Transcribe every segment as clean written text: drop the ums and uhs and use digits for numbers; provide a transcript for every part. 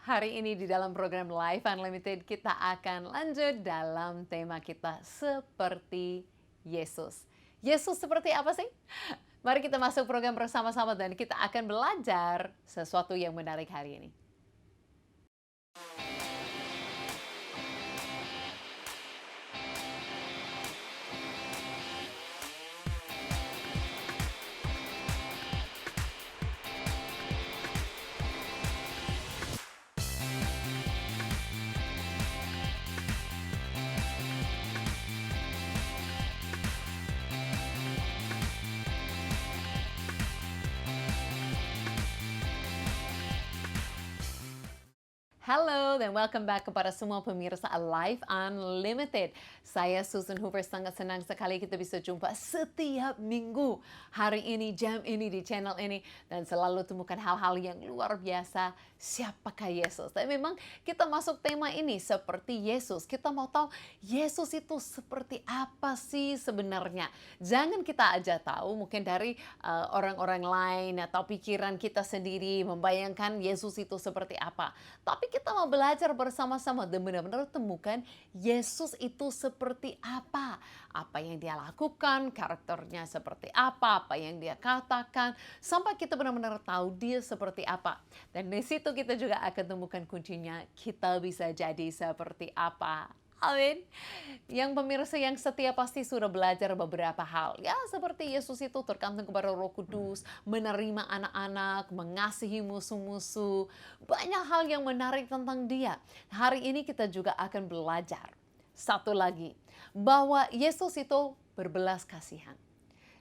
Hari ini di dalam program Life Unlimited kita akan lanjut dalam tema kita seperti Yesus. Yesus seperti apa sih? Mari kita masuk program bersama-sama dan kita akan belajar sesuatu yang menarik hari ini. Halo dan welcome back kepada semua pemirsa Life Unlimited. Saya Susan Hoover, sangat senang sekali kita bisa jumpa setiap minggu. Hari ini, jam ini, di channel ini. Dan selalu temukan hal-hal yang luar biasa. Siapakah Yesus? Dan memang kita masuk tema ini seperti Yesus. Kita mau tahu Yesus itu seperti apa sih sebenarnya. Jangan kita aja tahu mungkin dari orang-orang lain atau pikiran kita sendiri membayangkan Yesus itu seperti apa. Tapi kita mau belajar bersama-sama dan benar-benar temukan Yesus itu seperti apa. Apa yang dia lakukan, karakternya seperti apa yang dia katakan. Sampai kita benar-benar tahu dia seperti apa. Dan di situ kita juga akan temukan kuncinya, kita bisa jadi seperti apa. Amin. Yang pemirsa yang setia pasti sudah belajar beberapa hal. Ya, seperti Yesus itu tergantung kepada Roh Kudus, menerima anak-anak, mengasihi musuh-musuh. Banyak hal yang menarik tentang dia. Hari ini kita juga akan belajar. Satu lagi, bahwa Yesus itu berbelas kasihan.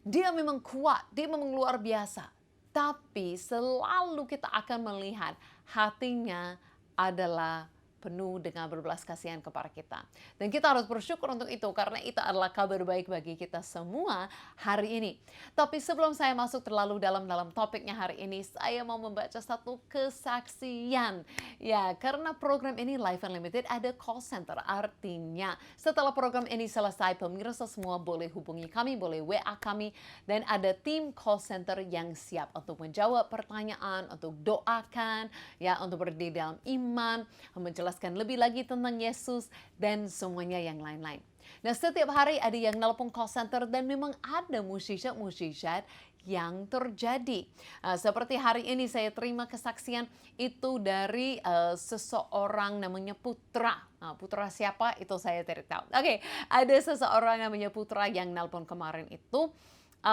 Dia memang kuat, dia memang luar biasa. Tapi selalu kita akan melihat hatinya adalah penuh dengan berbelas kasihan kepada kita. Dan kita harus bersyukur untuk itu karena itu adalah kabar baik bagi kita semua hari ini. Tapi sebelum saya masuk terlalu dalam topiknya hari ini, saya mau membaca satu kesaksian. Ya, karena program ini Life Unlimited ada call center. Artinya setelah program ini selesai, pemirsa semua boleh hubungi kami, boleh WA kami. Dan ada tim call center yang siap untuk menjawab pertanyaan, untuk doakan, ya, untuk berdiri dalam iman, menjelaskan lebih lagi tentang Yesus dan semuanya yang lain-lain. Nah, setiap hari ada yang nelpon call center dan memang ada mukjizat-mukjizat yang terjadi. Seperti hari ini saya terima kesaksian itu dari seseorang namanya Putra. Putra siapa itu saya tidak tahu. Oke, ada seseorang namanya Putra yang nelpon kemarin itu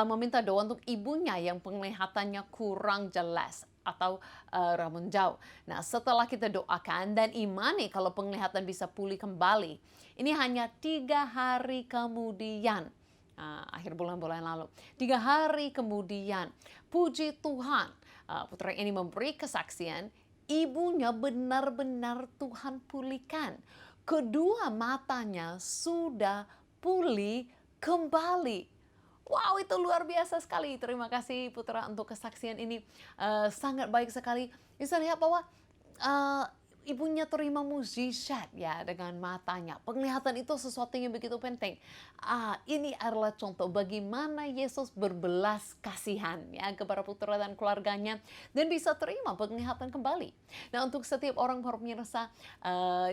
meminta doa untuk ibunya yang penglihatannya kurang jelas atau ramun jauh. Nah, setelah kita doakan dan imani kalau penglihatan bisa pulih kembali, ini hanya 3 hari kemudian, akhir bulan-bulan lalu, 3 hari kemudian, puji Tuhan, putra ini memberi kesaksian, ibunya benar-benar Tuhan pulihkan. Kedua matanya sudah pulih kembali. Wow, itu luar biasa sekali. Terima kasih Putra untuk kesaksian ini. Sangat baik sekali. Bisa lihat bahwa ibunya terima mukjizat ya dengan matanya. Penglihatan itu sesuatu yang begitu penting. Ini adalah contoh bagaimana Yesus berbelas kasihan ya kepada Putra dan keluarganya dan bisa terima penglihatan kembali. Nah, untuk setiap orang pemirsa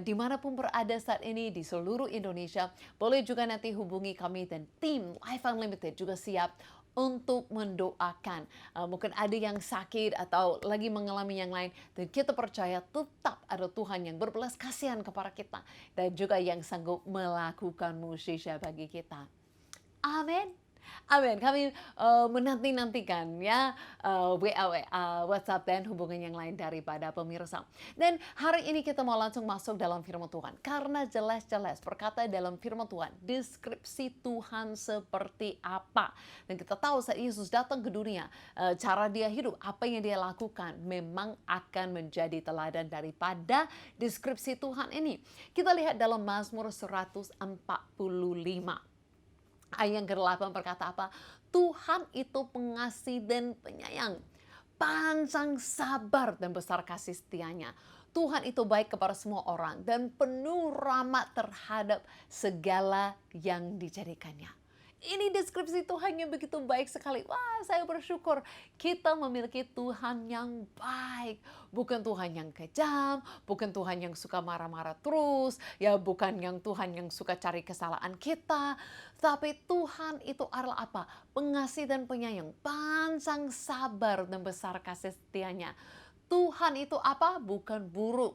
dimanapun berada saat ini di seluruh Indonesia, boleh juga nanti hubungi kami dan tim Life Unlimited juga siap untuk mendoakan. Mungkin ada yang sakit atau lagi mengalami yang lain. Dan kita percaya tetap ada Tuhan yang berbelas kasihan kepada kita. Dan juga yang sanggup melakukan mukjizat bagi kita. Amin. Amin. Kami menanti-nantikan ya WA, WhatsApp dan hubungan yang lain daripada pemirsa. Dan hari ini kita mau langsung masuk dalam firman Tuhan. Karena jelas-jelas berkata dalam firman Tuhan, deskripsi Tuhan seperti apa. Dan kita tahu saat Yesus datang ke dunia, cara dia hidup, apa yang dia lakukan memang akan menjadi teladan daripada deskripsi Tuhan ini. Kita lihat dalam Mazmur 145. Ayat yang ke-8 berkata apa? Tuhan itu pengasih dan penyayang, panjang sabar dan besar kasih setianya. Tuhan itu baik kepada semua orang dan penuh rahmat terhadap segala yang dijadikannya. Ini deskripsi Tuhan yang begitu baik sekali. Wah, saya bersyukur kita memiliki Tuhan yang baik. Bukan Tuhan yang kejam, bukan Tuhan yang suka marah-marah terus, ya bukan yang Tuhan yang suka cari kesalahan kita. Tapi Tuhan itu adalah apa? Pengasih dan penyayang, panjang sabar dan besar kasih setianya. Tuhan itu apa? Bukan buruk.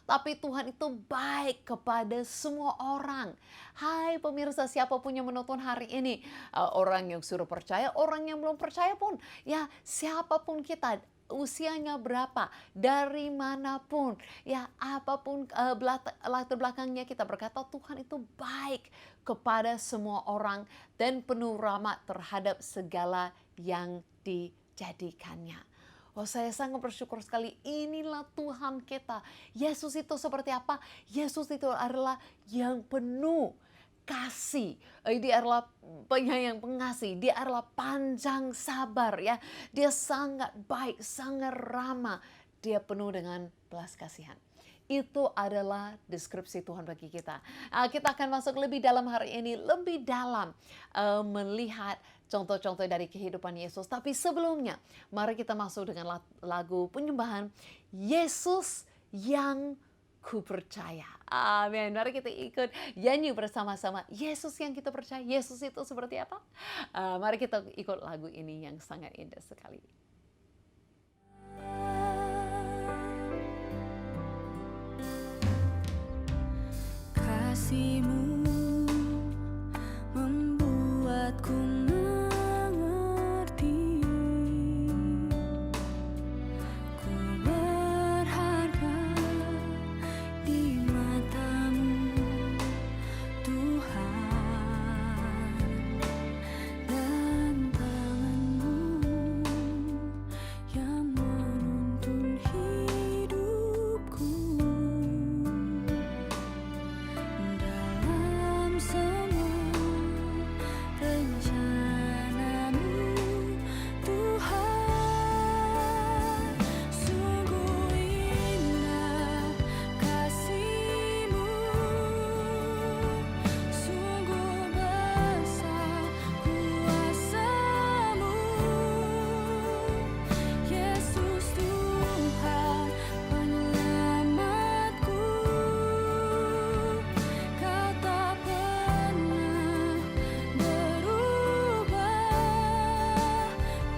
Tapi Tuhan itu baik kepada semua orang. Hai pemirsa, siapapun yang menonton hari ini, orang yang sudah percaya, orang yang belum percaya pun, ya siapapun kita, usianya berapa, dari manapun, ya apapun latar belakangnya, kita berkata Tuhan itu baik kepada semua orang dan penuh rahmat terhadap segala yang dijadikannya. Oh, saya sangat bersyukur sekali. Inilah Tuhan kita. Yesus itu seperti apa? Yesus itu adalah yang penuh kasih. Dia adalah penyayang, pengasih. Dia adalah panjang sabar, ya. Dia sangat baik, sangat ramah. Dia penuh dengan belas kasihan. Itu adalah deskripsi Tuhan bagi kita. Kita akan masuk lebih dalam hari ini, lebih dalam melihat contoh-contoh dari kehidupan Yesus. Tapi sebelumnya, mari kita masuk dengan lagu penyembahan Yesus yang Kupercaya. Amin. Mari kita ikut nyanyi bersama-sama. Yesus yang kita percaya. Yesus itu seperti apa? Mari kita ikut lagu ini yang sangat indah sekali. Kasih-Mu membuatku mengerti, ku berharga di mata-Mu, Tuhan, dan tangan-Mu yang menuntun hidupku. Dalam semua rencana-Mu, Tuhan, sungguh indah kasih-Mu, sungguh besar kuasa-Mu, Yesus Tuhan penyelamatku. Kau tak pernah berubah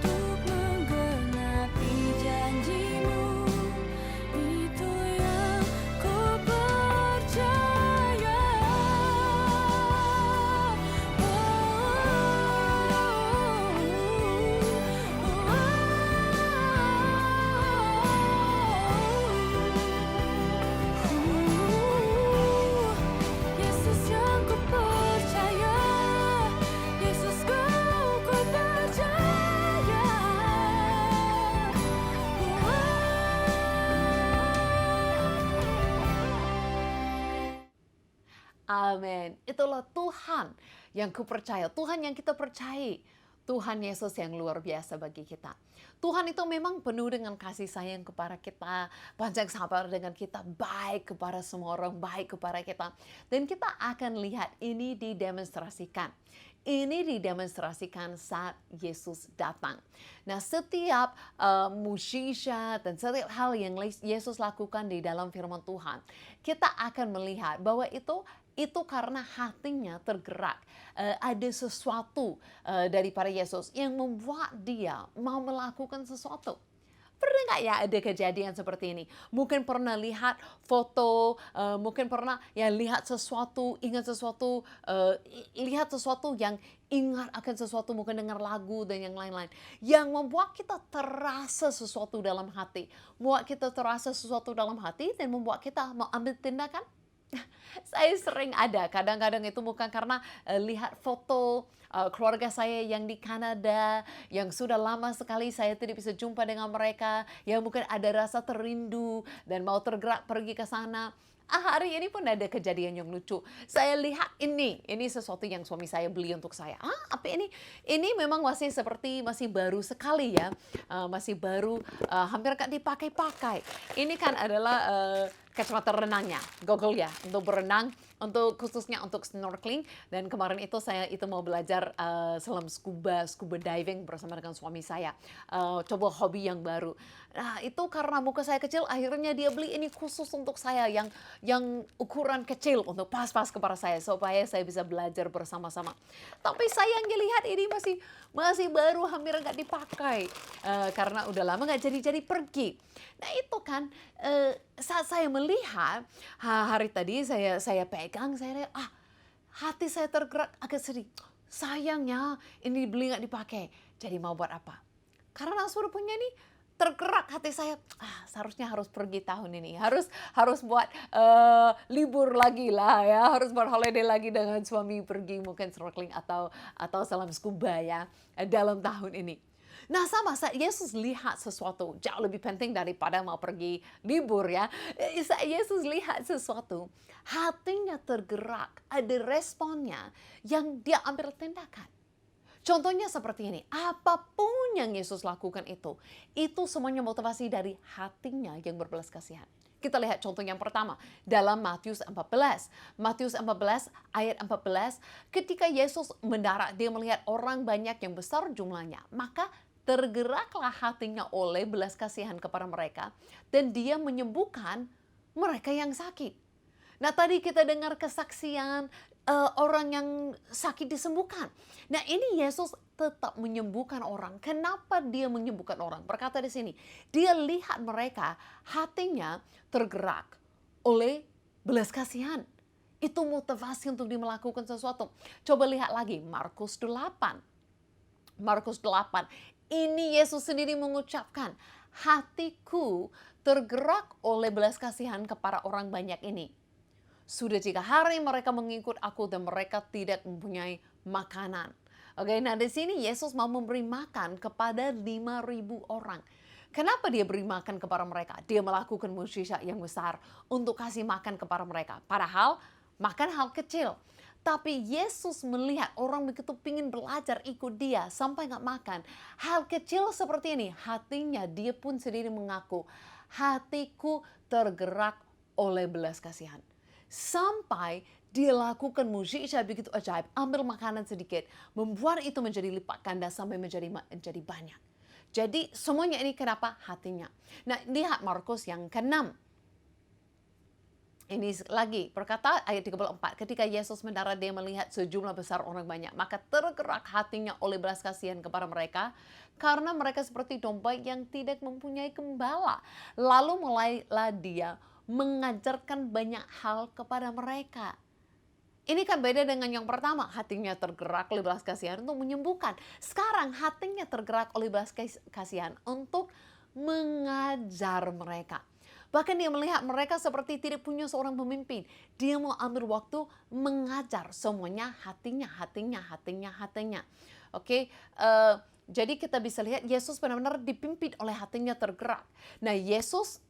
untuk menggenapi janji-Mu. Itu yang ku percaya. Yesus yang ku percaya, Yesus ku percaya. Amin. Itulah Tuhan yang kupercaya, Tuhan yang kita percayai. Tuhan Yesus yang luar biasa bagi kita. Tuhan itu memang penuh dengan kasih sayang kepada kita, panjang sabar dengan kita, baik kepada semua orang, baik kepada kita. Dan kita akan lihat ini didemonstrasikan. Ini didemonstrasikan saat Yesus datang. Nah, setiap mukjizat dan setiap hal yang Yesus lakukan di dalam firman Tuhan, kita akan melihat bahwa itu karena hatinya tergerak. Ada sesuatu daripada Yesus yang membuat dia mau melakukan sesuatu. Pernah nggak ya ada kejadian seperti ini? Mungkin pernah lihat foto, mungkin pernah ya lihat sesuatu, ingat sesuatu, lihat sesuatu yang ingat akan sesuatu, mungkin dengar lagu dan yang lain-lain. Yang membuat kita terasa sesuatu dalam hati. Membuat kita terasa sesuatu dalam hati dan membuat kita mau ambil tindakan. Saya sering ada, kadang-kadang itu bukan karena lihat foto keluarga saya yang di Kanada, yang sudah lama sekali saya tidak bisa jumpa dengan mereka, yang mungkin ada rasa terindu dan mau tergerak pergi ke sana. Hari ini pun ada kejadian yang lucu. Saya lihat ini sesuatu yang suami saya beli untuk saya. Apa ini? Ini memang masih baru sekali ya, masih baru, hampir gak dipakai-pakai. Ini kan adalah kacamata renangnya, goggle ya, untuk berenang. khususnya untuk snorkeling. Dan kemarin itu saya mau belajar selam scuba diving bersama dengan suami saya. Coba hobi yang baru. Nah, itu karena muka saya kecil, akhirnya dia beli ini khusus untuk saya yang ukuran kecil untuk pas-pas kepala saya supaya saya bisa belajar bersama-sama. Tapi sayangnya lihat ini masih baru, hampir nggak dipakai karena udah lama nggak jadi pergi. Nah itu kan saat saya melihat hari tadi saya pegang, saya lihat hati saya tergerak agak sedih. Sayangnya ini beli nggak dipakai. Jadi mau buat apa? Karena sudah punya ini tergerak hati saya, seharusnya harus pergi tahun ini, harus buat libur lagi lah ya, harus buat holiday lagi dengan suami pergi mungkin snorkeling atau selam scuba ya dalam tahun ini. Nah sama saat Yesus lihat sesuatu jauh lebih penting daripada mau pergi libur ya. Saat Yesus lihat sesuatu, hatinya tergerak, ada responnya yang dia ambil tindakan. Contohnya seperti ini, apapun yang Yesus lakukan itu semuanya motivasi dari hatinya yang berbelas kasihan. Kita lihat contoh yang pertama dalam Matius 14. Matius 14 ayat 14, ketika Yesus mendarat, dia melihat orang banyak yang besar jumlahnya. Maka tergeraklah hatinya oleh belas kasihan kepada mereka dan dia menyembuhkan mereka yang sakit. Nah tadi kita dengar kesaksian orang yang sakit disembuhkan. Nah ini Yesus tetap menyembuhkan orang. Kenapa dia menyembuhkan orang? Berkata di sini, dia lihat mereka hatinya tergerak oleh belas kasihan. Itu motivasi untuk dia melakukan sesuatu. Coba lihat lagi Markus 8. Markus 8. Ini Yesus sendiri mengucapkan, hatiku tergerak oleh belas kasihan kepada orang banyak ini. Sudah 3 hari mereka mengikut aku dan mereka tidak mempunyai makanan. Oke, nah di sini Yesus mau memberi makan kepada 5.000 orang. Kenapa dia beri makan kepada mereka? Dia melakukan mukjizat yang besar untuk kasih makan kepada mereka. Padahal makan hal kecil. Tapi Yesus melihat orang begitu pingin belajar ikut dia sampai nggak makan. Hal kecil seperti ini, hatinya dia pun sendiri mengaku, hatiku tergerak oleh belas kasihan. Sampai dia lakukan mukjizat begitu ajaib, ambil makanan sedikit, membuat itu menjadi lipat ganda sampai menjadi banyak. Jadi semuanya ini kenapa? Hatinya. Nah lihat Markus yang ke-6. Ini lagi berkata ayat 34, ketika Yesus mendarat dia melihat sejumlah besar orang banyak, maka tergerak hatinya oleh belas kasihan kepada mereka, karena mereka seperti domba yang tidak mempunyai gembala. Lalu mulailah dia mengajarkan banyak hal kepada mereka. Ini kan beda dengan yang pertama, hatinya tergerak oleh belas kasihan untuk menyembuhkan. Sekarang hatinya tergerak oleh belas kasihan untuk mengajar mereka. Bahkan dia melihat mereka seperti tidak punya seorang pemimpin. Dia mau ambil waktu mengajar semuanya hatinya. Oke, jadi kita bisa lihat Yesus benar-benar dipimpin oleh hatinya tergerak. Nah Yesus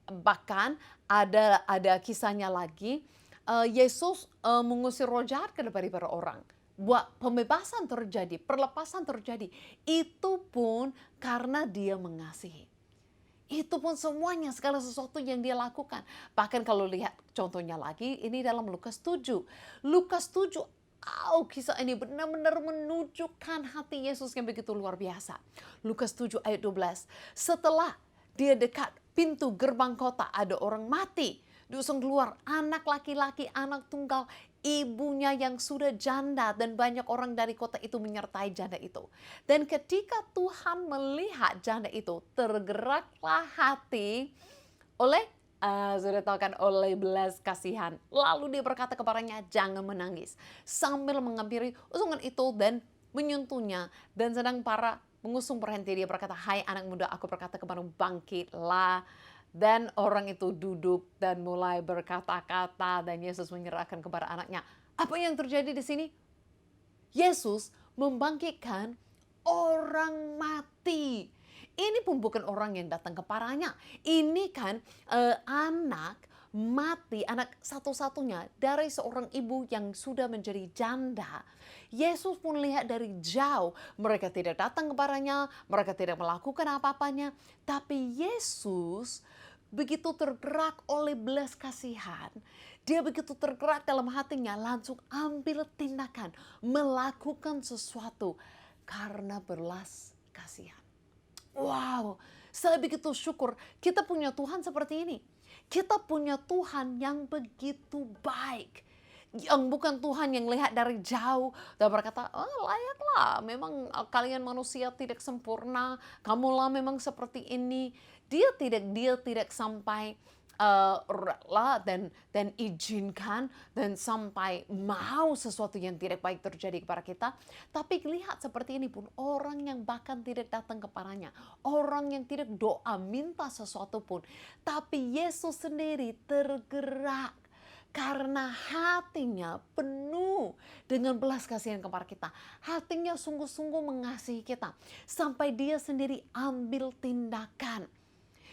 bahkan ada kisahnya lagi, Yesus mengusir roh jahat daripada orang. Buat pembebasan terjadi, perlepasan terjadi. Itu pun karena dia mengasihi. Itu pun semuanya, segala sesuatu yang dia lakukan. Bahkan kalau lihat contohnya lagi, ini dalam Lukas 7. Lukas 7, kisah ini benar-benar menunjukkan hati Yesus yang begitu luar biasa. Lukas 7 ayat 12. Setelah dia dekat pintu gerbang kota, ada orang mati. Diusung keluar anak laki-laki, anak tunggal, ibunya yang sudah janda, dan banyak orang dari kota itu menyertai janda itu. Dan ketika Tuhan melihat janda itu, tergeraklah hati oleh sudah tahu kan, oleh belas kasihan. Lalu dia berkata kepadanya, jangan menangis, sambil mengampiri usungan itu dan menyentuhnya. Dan sedang para mengusung berhenti, dia berkata, hai anak muda, aku berkata kepadamu, bangkitlah. Dan orang itu duduk dan mulai berkata-kata, dan Yesus menyerahkan kepada anaknya. Apa yang terjadi di sini? Yesus membangkitkan orang mati. Ini pun bukan orang yang datang kepadanya. Ini kan anak mati, anak satu-satunya dari seorang ibu yang sudah menjadi janda. Yesus pun lihat dari jauh. Mereka tidak datang kepadanya, mereka tidak melakukan apa-apanya. Tapi Yesus begitu tergerak oleh belas kasihan, dia begitu tergerak dalam hatinya langsung ambil tindakan, melakukan sesuatu karena belas kasihan. Wow, saya begitu syukur kita punya Tuhan seperti ini. Kita punya Tuhan yang begitu baik. Yang bukan Tuhan yang lihat dari jauh dan berkata, oh layaklah, memang kalian manusia tidak sempurna, kamulah memang seperti ini. Dia tidak sampai rela dan izinkan dan sampai mau sesuatu yang tidak baik terjadi kepada kita. Tapi lihat seperti ini pun, orang yang bahkan tidak datang kepadanya, orang yang tidak doa minta sesuatu pun, tapi Yesus sendiri tergerak karena hatinya penuh dengan belas kasihan kepada kita. Hatinya sungguh-sungguh mengasihi kita. Sampai dia sendiri ambil tindakan.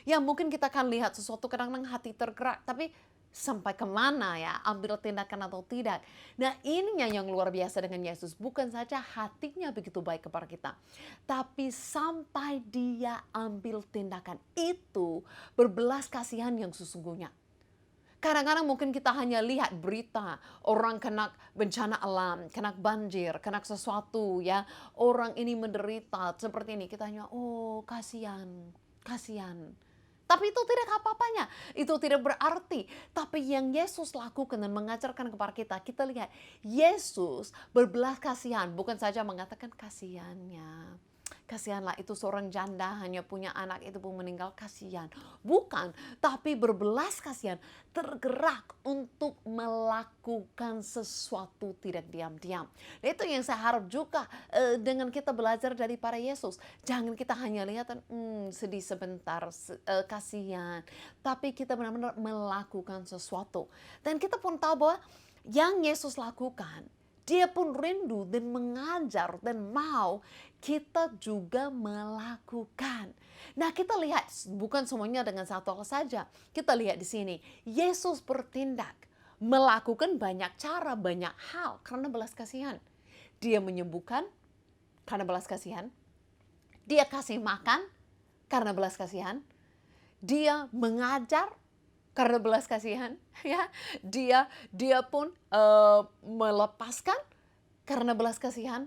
Ya mungkin kita akan lihat sesuatu kadang-kadang hati tergerak. Tapi sampai kemana ya ambil tindakan atau tidak. Nah ininya yang luar biasa dengan Yesus. Bukan saja hatinya begitu baik kepada kita. Tapi sampai dia ambil tindakan. Itu berbelas kasihan yang sesungguhnya. Kadang-kadang mungkin kita hanya lihat berita orang kena bencana alam, kena banjir, kena sesuatu ya. Orang ini menderita seperti ini. Kita hanya oh kasihan, kasihan. Tapi itu tidak apa-apanya. Itu tidak berarti. Tapi yang Yesus lakukan dan mengajarkan kepada kita lihat Yesus berbelas kasihan. Bukan saja mengatakan kasihannya. Kasihanlah itu seorang janda hanya punya anak itu pun meninggal, kasihan. Bukan, tapi berbelas kasihan, tergerak untuk melakukan sesuatu tidak diam-diam. Itu yang saya harap juga dengan kita belajar daripada Yesus. Jangan kita hanya lihat sedih sebentar, kasihan. Tapi kita benar-benar melakukan sesuatu. Dan kita pun tahu bahwa yang Yesus lakukan, dia pun rindu dan mengajar dan mau kita juga melakukan. Nah kita lihat bukan semuanya dengan satu hal saja. Kita lihat di sini Yesus bertindak melakukan banyak cara, banyak hal karena belas kasihan. Dia menyembuhkan karena belas kasihan. Dia kasih makan karena belas kasihan. Dia mengajar karena belas kasihan, ya. Dia pun melepaskan karena belas kasihan,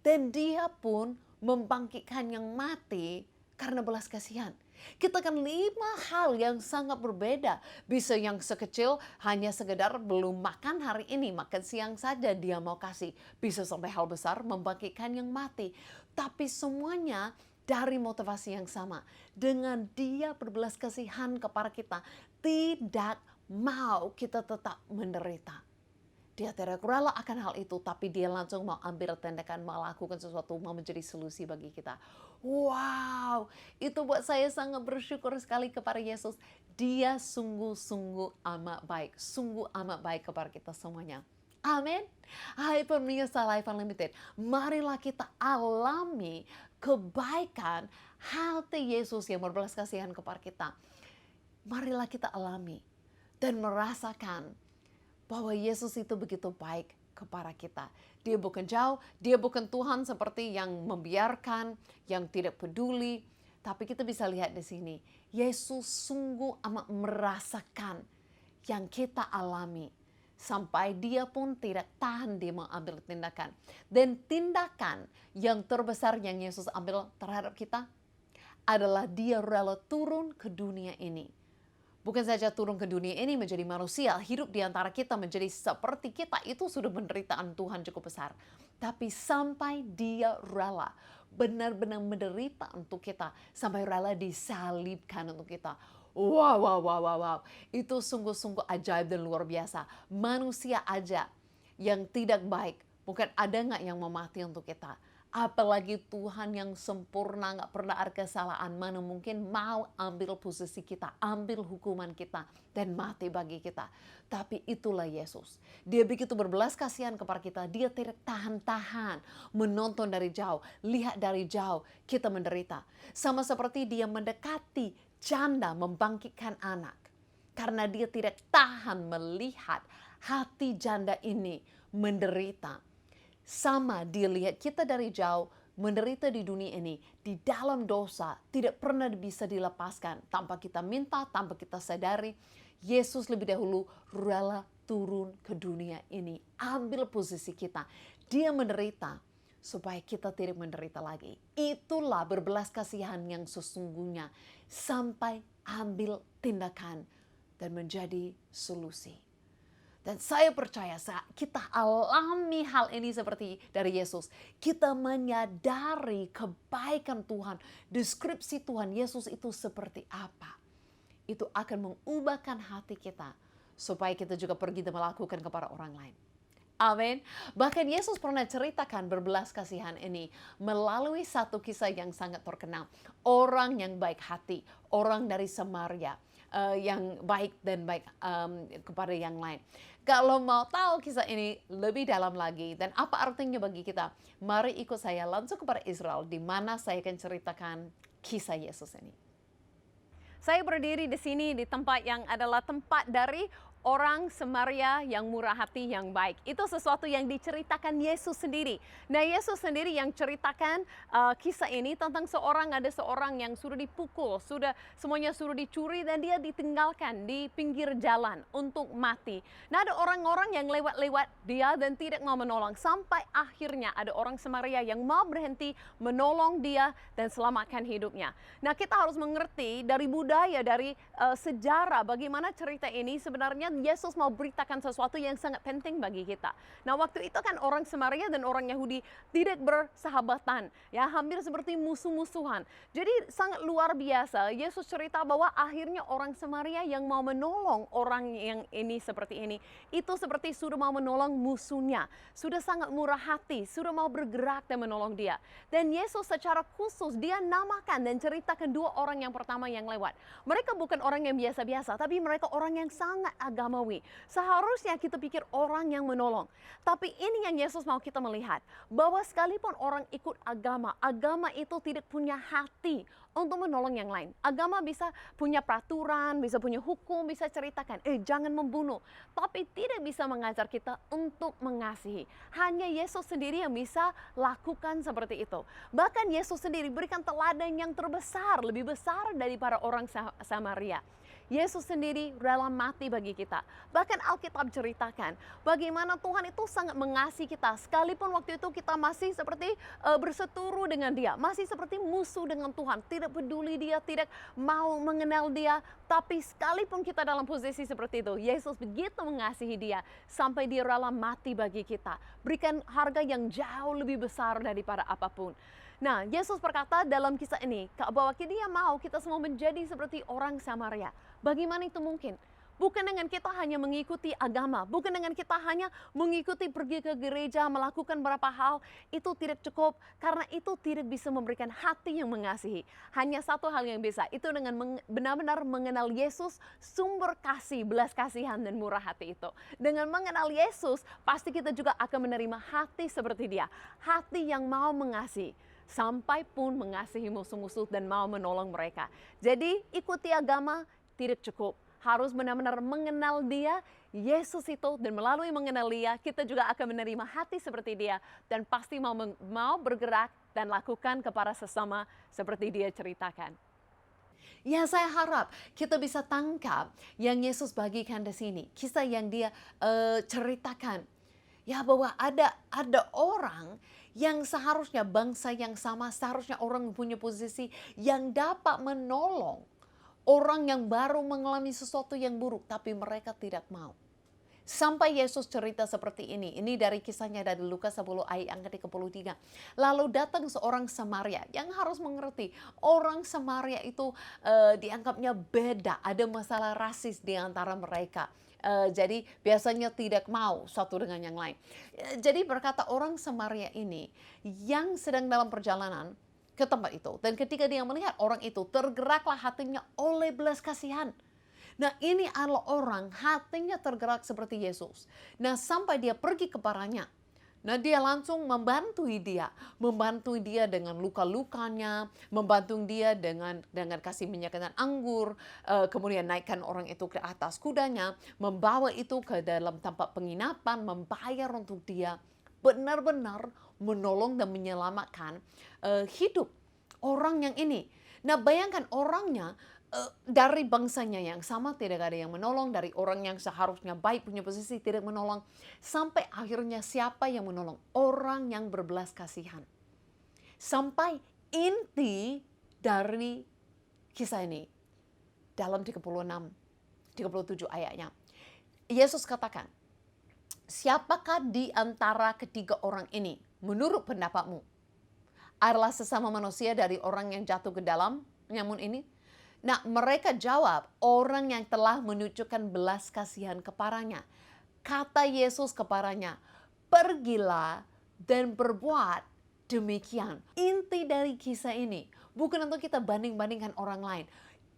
dan dia pun membangkitkan yang mati karena belas kasihan. Kita akan 5 hal yang sangat berbeda. Bisa yang sekecil hanya sekedar belum makan hari ini, makan siang saja dia mau kasih. Bisa sampai hal besar membangkitkan yang mati. Tapi semuanya dari motivasi yang sama. Dengan dia berbelas kasihan kepada kita, tidak mau kita tetap menderita. Dia tidak rela akan hal itu, tapi dia langsung mau ambil tindakan, melakukan sesuatu, mau menjadi solusi bagi kita. Wow, itu buat saya sangat bersyukur sekali kepada Yesus. Dia sungguh-sungguh amat baik, sungguh amat baik kepada kita semuanya. Amin. Hai pemirsa Life Unlimited, marilah kita alami kebaikan hati Yesus yang berbelas kasihan kepada kita. Marilah kita alami dan merasakan bahwa Yesus itu begitu baik kepada kita. Dia bukan jauh, dia bukan Tuhan seperti yang membiarkan, yang tidak peduli. Tapi kita bisa lihat di sini, Yesus sungguh amat merasakan yang kita alami. Sampai dia pun tidak tahan, dia mengambil tindakan. Dan tindakan yang terbesar yang Yesus ambil terhadap kita adalah dia rela turun ke dunia ini. Bukan saja turun ke dunia ini menjadi manusia, hidup di antara kita menjadi seperti kita, itu sudah penderitaan Tuhan cukup besar. Tapi sampai dia rela benar-benar menderita untuk kita, sampai rela disalibkan untuk kita. Wow. Itu sungguh-sungguh ajaib dan luar biasa. Manusia aja yang tidak baik, bukan ada nggak yang mau mati untuk kita. Apalagi Tuhan yang sempurna, nggak pernah ada kesalahan, mana mungkin mau ambil posisi kita, ambil hukuman kita, dan mati bagi kita. Tapi itulah Yesus. Dia begitu berbelas kasihan kepada kita, dia tidak tahan-tahan menonton dari jauh, lihat dari jauh kita menderita. Sama seperti dia mendekati janda membangkitkan anak. Karena dia tidak tahan melihat hati janda ini menderita. Sama dia lihat kita dari jauh, menderita di dunia ini, di dalam dosa, tidak pernah bisa dilepaskan. Tanpa kita minta, tanpa kita sadari, Yesus lebih dahulu rela turun ke dunia ini. Ambil posisi kita. Dia menderita supaya kita tidak menderita lagi. Itulah berbelas kasihan yang sesungguhnya. Sampai ambil tindakan dan menjadi solusi. Dan saya percaya saat kita alami hal ini seperti dari Yesus, kita menyadari kebaikan Tuhan, deskripsi Tuhan Yesus itu seperti apa. Itu akan mengubahkan hati kita supaya kita juga pergi dan melakukan kepada orang lain. Amin. Bahkan Yesus pernah ceritakan berbelas kasihan ini melalui satu kisah yang sangat terkenal. Orang yang baik hati, orang dari Samaria yang baik dan baik kepada yang lain. Kalau mau tahu kisah ini lebih dalam lagi dan apa artinya bagi kita, mari ikut saya langsung kepada Israel di mana saya akan ceritakan kisah Yesus ini. Saya berdiri di sini di tempat yang adalah tempat dari orang Samaria yang murah hati yang baik. Itu sesuatu yang diceritakan Yesus sendiri. Nah, Yesus sendiri yang ceritakan kisah ini tentang ada seorang yang sudah dipukul, semuanya sudah dicuri dan dia ditinggalkan di pinggir jalan untuk mati. Nah, ada orang-orang yang lewat-lewat dia dan tidak mau menolong. Sampai akhirnya ada orang Samaria yang mau berhenti menolong dia dan selamatkan hidupnya. Nah, kita harus mengerti dari budaya, dari sejarah bagaimana cerita ini sebenarnya Yesus mau beritakan sesuatu yang sangat penting bagi kita. Nah, waktu itu kan orang Samaria dan orang Yahudi tidak bersahabatan, ya, hampir seperti musuh-musuhan. Jadi sangat luar biasa. Yesus cerita bahwa akhirnya orang Samaria yang mau menolong orang yang ini seperti ini, itu seperti sudah mau menolong musuhnya, sudah sangat murah hati, sudah mau bergerak dan menolong dia. Dan Yesus secara khusus dia namakan dan ceritakan dua orang yang pertama yang lewat. Mereka bukan orang yang biasa-biasa, tapi mereka orang yang sangat agamawi. Seharusnya kita pikir orang yang menolong. Tapi ini yang Yesus mau kita melihat. Bahwa sekalipun orang ikut agama, agama itu tidak punya hati untuk menolong yang lain. Agama bisa punya peraturan, bisa punya hukum, bisa ceritakan, jangan membunuh. Tapi tidak bisa mengajar kita untuk mengasihi. Hanya Yesus sendiri yang bisa lakukan seperti itu. Bahkan Yesus sendiri berikan teladan yang terbesar, lebih besar daripada orang Samaria. Yesus sendiri rela mati bagi kita. Bahkan Alkitab ceritakan bagaimana Tuhan itu sangat mengasihi kita. Sekalipun waktu itu kita masih seperti berseteru dengan dia. Masih seperti musuh dengan Tuhan. Tidak peduli dia, tidak mau mengenal dia. Tapi sekalipun kita dalam posisi seperti itu, Yesus begitu mengasihi dia. Sampai dia rela mati bagi kita. Berikan harga yang jauh lebih besar daripada apapun. Nah, Yesus berkata dalam kisah ini bahwa dia mau kita semua menjadi seperti orang Samaria. Bagaimana itu mungkin? Bukan dengan kita hanya mengikuti agama, bukan dengan kita hanya mengikuti pergi ke gereja, melakukan beberapa hal, itu tidak cukup karena itu tidak bisa memberikan hati yang mengasihi. Hanya satu hal yang bisa, itu dengan benar-benar mengenal Yesus, sumber kasih, belas kasihan dan murah hati itu. Dengan mengenal Yesus, pasti kita juga akan menerima hati seperti dia, hati yang mau mengasihi. Sampai pun mengasihi musuh-musuh dan mau menolong mereka. Jadi ikuti agama tidak cukup. Harus benar-benar mengenal dia, Yesus itu, dan melalui mengenal dia, kita juga akan menerima hati seperti dia. Dan pasti mau bergerak dan lakukan kepada sesama seperti dia ceritakan. Ya, saya harap kita bisa tangkap yang Yesus bagikan di sini. Kisah yang dia ceritakan. Ya, bahwa ada orang yang seharusnya bangsa yang sama, seharusnya orang yang punya posisi yang dapat menolong orang yang baru mengalami sesuatu yang buruk, tapi mereka tidak mau. Sampai Yesus cerita seperti ini dari kisahnya dari Lukas 10 ayat yang ke-33. Lalu datang seorang Samaria yang harus mengerti, orang Samaria itu dianggapnya beda, ada masalah rasis di antara mereka. Jadi biasanya tidak mau satu dengan yang lain. Jadi berkata orang Samaria ini yang sedang dalam perjalanan ke tempat itu. Dan ketika dia melihat orang itu, tergeraklah hatinya oleh belas kasihan. Nah, ini adalah orang hatinya tergerak seperti Yesus. Nah, sampai dia pergi kepadanya. Nah, dia langsung membantu dia dengan luka-lukanya, membantu dia dengan kasih minyak dan anggur, kemudian naikkan orang itu ke atas kudanya, membawa itu ke dalam tempat penginapan, membayar untuk dia. Benar-benar menolong dan menyelamatkan hidup orang yang ini. Nah, bayangkan orangnya dari bangsanya yang sama tidak ada yang menolong, dari orang yang seharusnya baik punya posisi tidak menolong, sampai akhirnya siapa yang menolong? Orang yang berbelas kasihan. Sampai inti dari kisah ini dalam 37 ayatnya. Yesus katakan, siapakah di antara ketiga orang ini menurut pendapatmu adalah sesama manusia dari orang yang jatuh ke dalam nyamun ini? Nah, mereka jawab, orang yang telah menunjukkan belas kasihan kepadanya. Kata Yesus kepadanya, pergilah dan berbuat demikian. Inti dari kisah ini bukan untuk kita banding-bandingkan orang lain.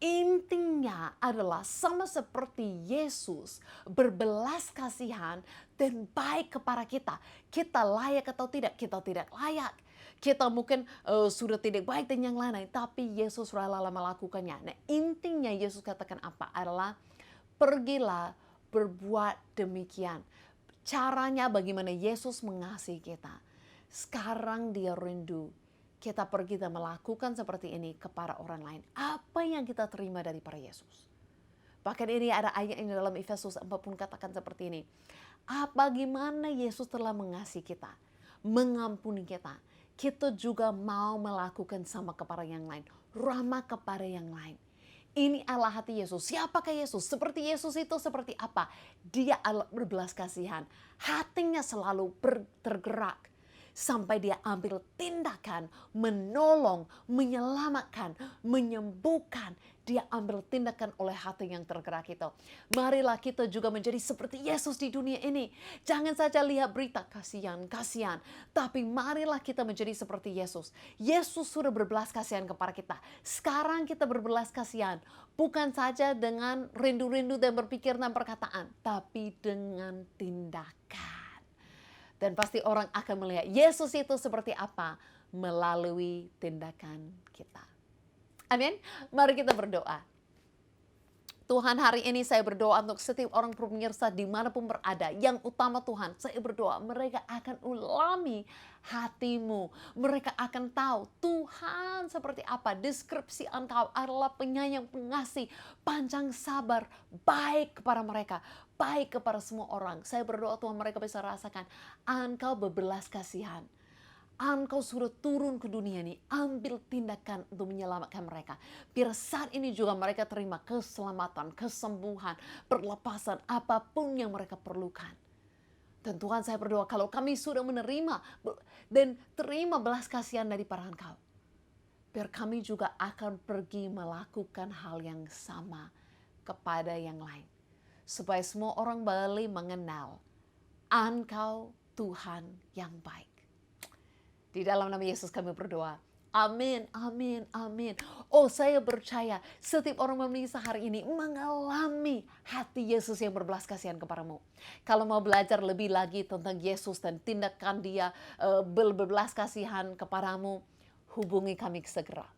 Intinya adalah sama seperti Yesus berbelas kasihan dan baik kepada kita. Kita layak atau tidak? Kita tidak layak. Kita mungkin sudah tidak baik dan yang lain-lain, tapi Yesus rela melakukannya. Nah, intinya Yesus katakan apa? Adalah pergilah berbuat demikian. Caranya bagaimana Yesus mengasihi kita. Sekarang dia rindu kita pergi dan melakukan seperti ini kepada orang lain. Apa yang kita terima daripada Yesus? Bahkan ini ada ayat ini dalam Efesus 4 pun katakan seperti ini. Bagaimana Yesus telah mengasihi kita, mengampuni kita. Kita juga mau melakukan sama kepada yang lain. Ramah kepada yang lain. Ini adalah hati Yesus. Siapakah Yesus? Seperti Yesus itu seperti apa? Dia adalah berbelas kasihan. Hatinya selalu tergerak. Sampai dia ambil tindakan, menolong, menyelamatkan, menyembuhkan. Dia ambil tindakan oleh hati yang tergerak itu. Marilah kita juga menjadi seperti Yesus di dunia ini. Jangan saja lihat berita kasihan, tapi marilah kita menjadi seperti Yesus. Yesus sudah berbelas kasihan kepada kita. Sekarang kita berbelas kasihan. Bukan saja dengan rindu-rindu dan berpikir dan perkataan, tapi dengan tindakan. Dan pasti orang akan melihat Yesus itu seperti apa melalui tindakan kita. Amin. Mari kita berdoa. Tuhan, hari ini saya berdoa untuk setiap orang pemirsa dimanapun berada. Yang utama Tuhan, saya berdoa mereka akan ulami hatimu. Mereka akan tahu Tuhan seperti apa. Deskripsi Engkau adalah penyayang, pengasih, panjang sabar, baik kepada mereka, baik kepada semua orang. Saya berdoa Tuhan mereka bisa rasakan Engkau berbelas kasihan. Engkau sudah turun ke dunia ini, ambil tindakan untuk menyelamatkan mereka. Biar saat ini juga mereka terima keselamatan, kesembuhan, perlepasan, apapun yang mereka perlukan. Dan Tuhan saya berdoa kalau kami sudah menerima dan terima belas kasihan daripada Engkau. Biar kami juga akan pergi melakukan hal yang sama kepada yang lain. Supaya semua orang Bali mengenal Engkau Tuhan yang baik. Di dalam nama Yesus kami berdoa. Amin, amin, amin. Oh, saya percaya setiap orang pemirsa hari ini mengalami hati Yesus yang berbelas kasihan kepadamu. Kalau mau belajar lebih lagi tentang Yesus dan tindakan dia berbelas kasihan kepadamu, hubungi kami segera.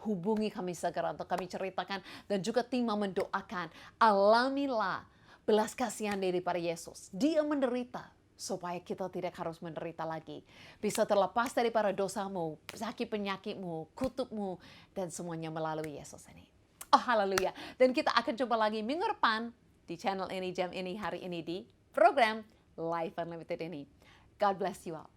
Hubungi kami segera untuk kami ceritakan dan juga tim mendoakan. Alamilah belas kasihan daripada Yesus. Dia menderita supaya kita tidak harus menderita lagi. Bisa terlepas daripada dosamu, sakit penyakitmu, kutubmu, dan semuanya melalui Yesus ini. Oh haleluya. Dan kita akan jumpa lagi minggu depan di channel ini, jam ini, hari ini di program Life Unlimited ini. God bless you all.